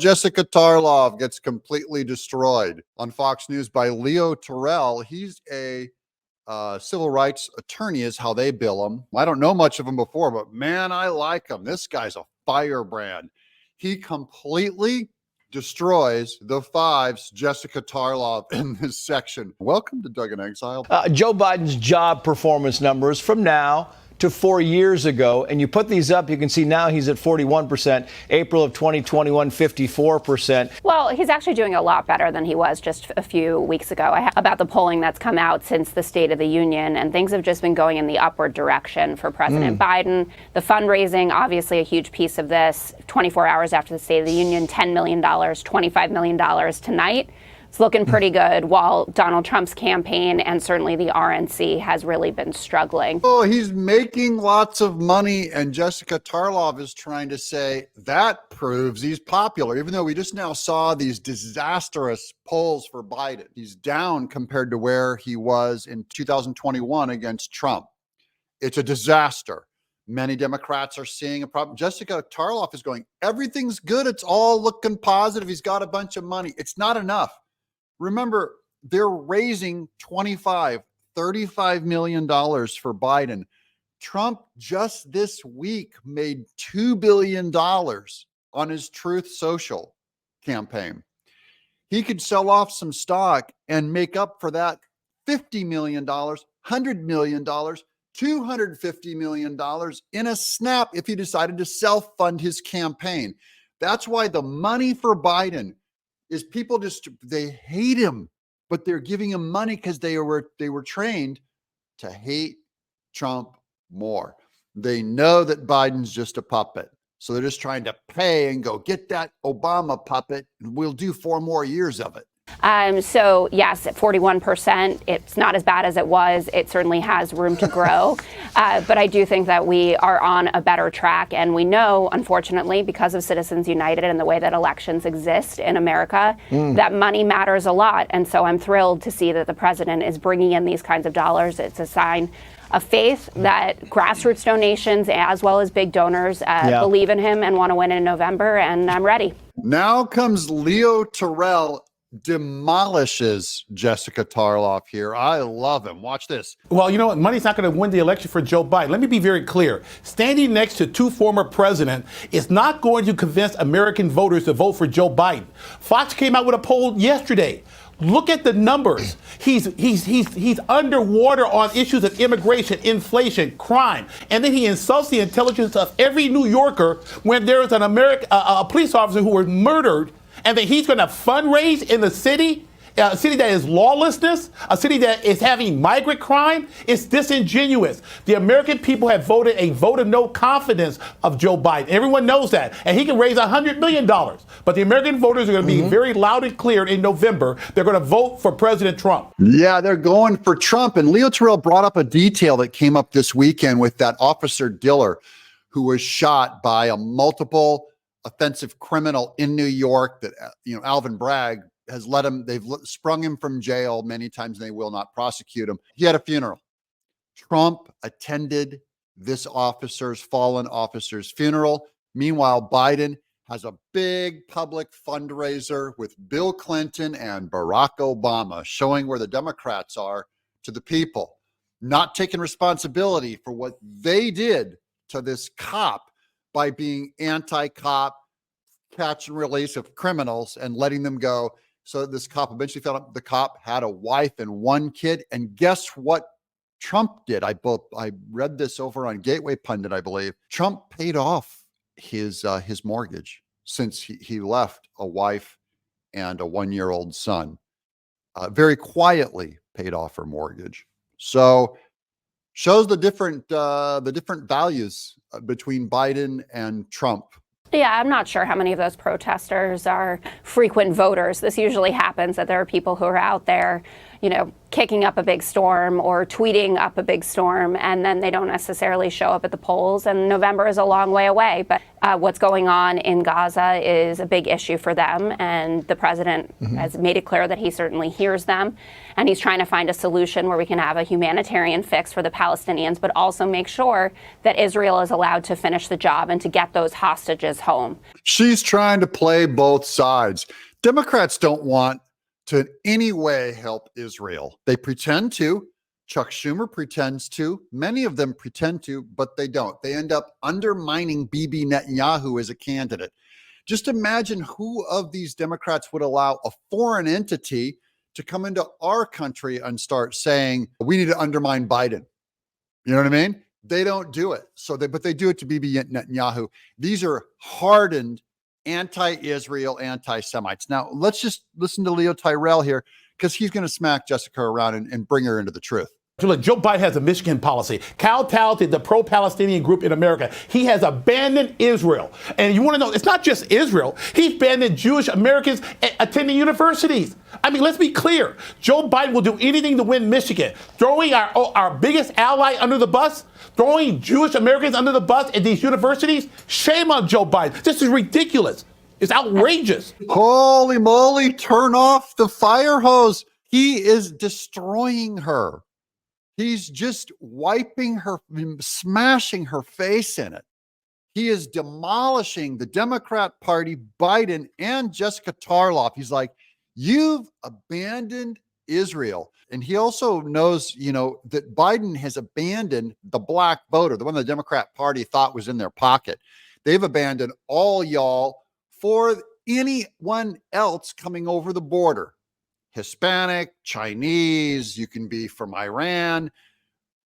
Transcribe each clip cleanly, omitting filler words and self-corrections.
Jessica Tarlov gets completely destroyed on Fox News by Leo Terrell. He's a civil rights attorney is how they bill him. I don't know much of him before, but man, I like him. This guy's a firebrand. He completely destroys the Five's Jessica Tarlov in this section. Welcome to Doug in Exile. Joe Biden's job performance numbers from now to 4 years ago. And you put these up, you can see now he's at 41%, April of 2021, 54%. Well, he's actually doing a lot better than he was just a few weeks ago. About the polling that's come out since the State of the Union, and things have just been going in the upward direction for President Biden. The fundraising, obviously a huge piece of this. 24 hours after the State of the Union, $10 million, $25 million tonight. It's looking pretty good, while Donald Trump's campaign and certainly the RNC has really been struggling. Oh, he's making lots of money, and Jessica Tarlov is trying to say that proves he's popular, even though we just now saw these disastrous polls for Biden. He's down compared to where he was in 2021 against Trump. It's a disaster. Many Democrats are seeing a problem. Jessica Tarlov is going, everything's good. It's all looking positive. He's got a bunch of money. It's not enough. Remember, they're raising $35 million for Biden. Trump just this week made $2 billion on his Truth Social campaign. He could sell off some stock and make up for that $50 million, $100 million, $250 million in a snap if he decided to self-fund his campaign. That's why the money for Biden is people they hate him, but they're giving him money because they were trained to hate Trump more. They know that Biden's just a puppet. So they're just trying to pay and go, get that Obama puppet, and we'll do 4 more years of it. So, yes, at 41%, it's not as bad as it was. It certainly has room to grow. But I do think that we are on a better track. And we know, unfortunately, because of Citizens United and the way that elections exist in America, that money matters a lot. And so I'm thrilled to see that the president is bringing in these kinds of dollars. It's a sign of faith that grassroots donations, as well as big donors, believe in him and want to win in November. And I'm ready. Now comes Leo Terrell. Demolishes Jessica Tarlov here. I love him. Watch this. Well, you know what? Money's not going to win the election for Joe Biden. Let me be very clear. Standing next to 2 former presidents is not going to convince American voters to vote for Joe Biden. Fox came out with a poll yesterday. Look at the numbers. He's underwater on issues of immigration, inflation, crime, and then he insults the intelligence of every New Yorker when there is a police officer who was murdered. And then he's going to fundraise in the city, a city that is lawlessness, a city that is having migrant crime. It's disingenuous. The American people have voted a vote of no confidence of Joe Biden. Everyone knows that. And he can raise $100 million. But the American voters are going to be very loud and clear in November. They're going to vote for President Trump. Yeah, they're going for Trump. And Leo Terrell brought up a detail that came up this weekend with that Officer Diller, who was shot by a multiple offensive criminal in New York that, Alvin Bragg has they've sprung him from jail many times and they will not prosecute him. He had a funeral. Trump attended this fallen officer's funeral. Meanwhile, Biden has a big public fundraiser with Bill Clinton and Barack Obama, showing where the Democrats are to the people, not taking responsibility for what they did to this cop by being anti-cop, catch and release of criminals and letting them go. So this cop eventually found out the cop had a wife and 1 kid. And guess what Trump did? I read this over on Gateway Pundit, I believe. Trump paid off his mortgage since he left a wife and a 1-year-old son. Very quietly paid off her mortgage. So shows the different values between Biden and Trump. Yeah, I'm not sure how many of those protesters are frequent voters. This usually happens, that there are people who are out there, kicking up a big storm or tweeting up a big storm, and then they don't necessarily show up at the polls. And November is a long way away. But what's going on in Gaza is a big issue for them. And the president has made it clear that he certainly hears them. And he's trying to find a solution where we can have a humanitarian fix for the Palestinians, but also make sure that Israel is allowed to finish the job and to get those hostages home. She's trying to play both sides. Democrats don't want to in any way help Israel. They pretend to. Chuck Schumer pretends to. Many of them pretend to, but they don't. They end up undermining Bibi Netanyahu as a candidate. Just imagine who of these Democrats would allow a foreign entity to come into our country and start saying, we need to undermine Biden. You know what I mean? They don't do it. But they do it to Bibi Netanyahu. These are hardened anti-Israel, anti-Semites. Now, let's just listen to Leo Terrell here, because he's going to smack Jessica around and bring her into the truth. Look, Joe Biden has a Michigan policy. kowtowed the pro-Palestinian group in America. He has abandoned Israel. And you want to know, it's not just Israel. He's abandoned Jewish Americans attending universities. I mean, let's be clear. Joe Biden will do anything to win Michigan. Throwing our biggest ally under the bus, throwing Jewish Americans under the bus at these universities. Shame on Joe Biden. This is ridiculous. It's outrageous. Holy moly, turn off the fire hose. He is destroying her. He's just wiping her, smashing her face in it. He is demolishing the Democrat Party, Biden, and Jessica Tarlov. He's like, you've abandoned Israel. And he also knows, that Biden has abandoned the black voter, the one the Democrat Party thought was in their pocket. They've abandoned all y'all for anyone else coming over the border. Hispanic, Chinese, you can be from Iran.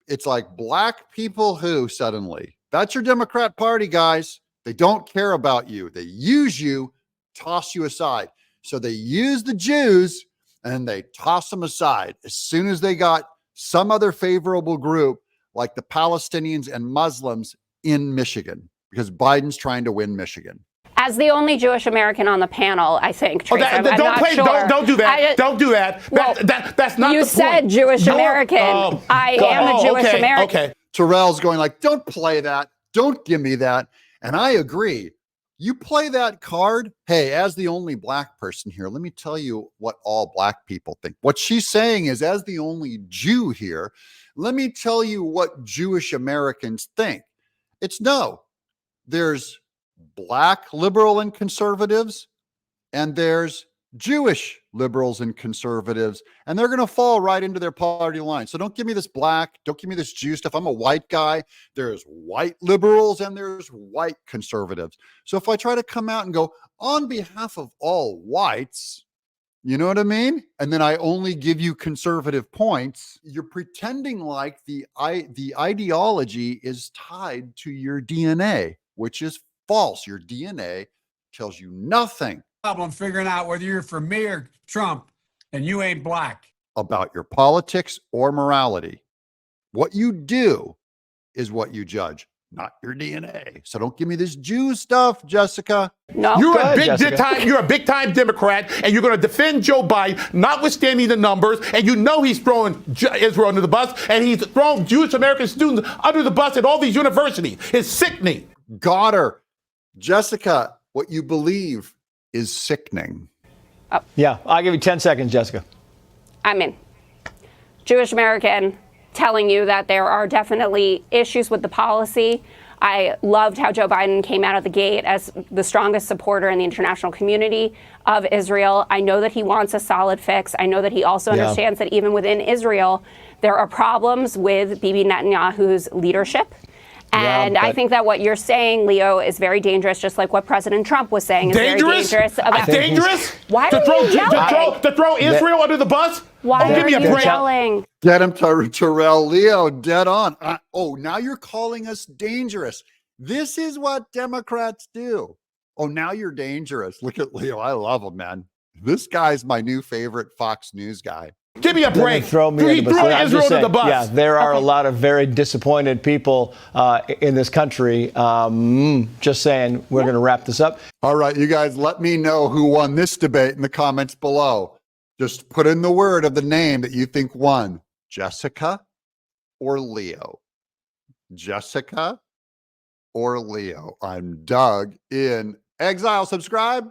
It's like black people who suddenly, that's your Democrat Party, guys. They don't care about you. They use you, toss you aside. So they use the Jews and they toss them aside as soon as they got some other favorable group like the Palestinians and Muslims in Michigan, because Biden's trying to win Michigan. As the only Jewish American on the panel, I think. Trace, don't do that. Don't do that. Well, that's not you the said point. Jewish American. I am a Jewish American. Okay. Terrell's going like, don't play that. Don't give me that. And I agree. You play that card. Hey, as the only black person here, let me tell you what all black people think. What she's saying is, as the only Jew here, let me tell you what Jewish Americans think. It's no. There's black liberal and conservatives, and there's Jewish liberals and conservatives, and they're going to fall right into their party line. So don't give me this black, don't give me this Jew stuff. I'm a white guy. There's white liberals and there's white conservatives. So if I try to come out and go on behalf of all whites, you know what I mean? And then I only give you conservative points, you're pretending like the ideology is tied to your DNA, which is false. Your DNA tells you nothing. Problem figuring out whether you're for me or Trump, and you ain't black. About your politics or morality. What you do is what you judge, not your DNA. So don't give me this Jew stuff, Jessica. No. You're a big time Democrat, and you're going to defend Joe Biden, notwithstanding the numbers, and you know he's throwing Israel under the bus, and he's throwing Jewish American students under the bus at all these universities. It's sickening. Got her. Jessica, what you believe is sickening. Yeah, I'll give you 10 seconds, Jessica. I mean, Jewish American telling you that there are definitely issues with the policy. I loved how Joe Biden came out of the gate as the strongest supporter in the international community of Israel. I know that he wants a solid fix. I know that he also understands that even within Israel, there are problems with Bibi Netanyahu's leadership. And I think that what you're saying, Leo, is very dangerous, just like what President Trump was saying is very dangerous. Dangerous? Why are you yelling? To throw Israel under the bus? Why give me are a you break. yelling? Get him, Terrell. Leo, dead on. Now you're calling us dangerous. This is what Democrats do. Oh, now you're dangerous. Look at Leo. I love him, man. This guy's my new favorite Fox News guy. Give me a break. Throw me He threw Israel under the bus. Yeah, there are a lot of very disappointed people in this country. Just saying, we're going to wrap this up. All right, you guys, let me know who won this debate in the comments below. Just put in the word of the name that you think won. Jessica or Leo? Jessica or Leo? I'm Doug in Exile. Subscribe.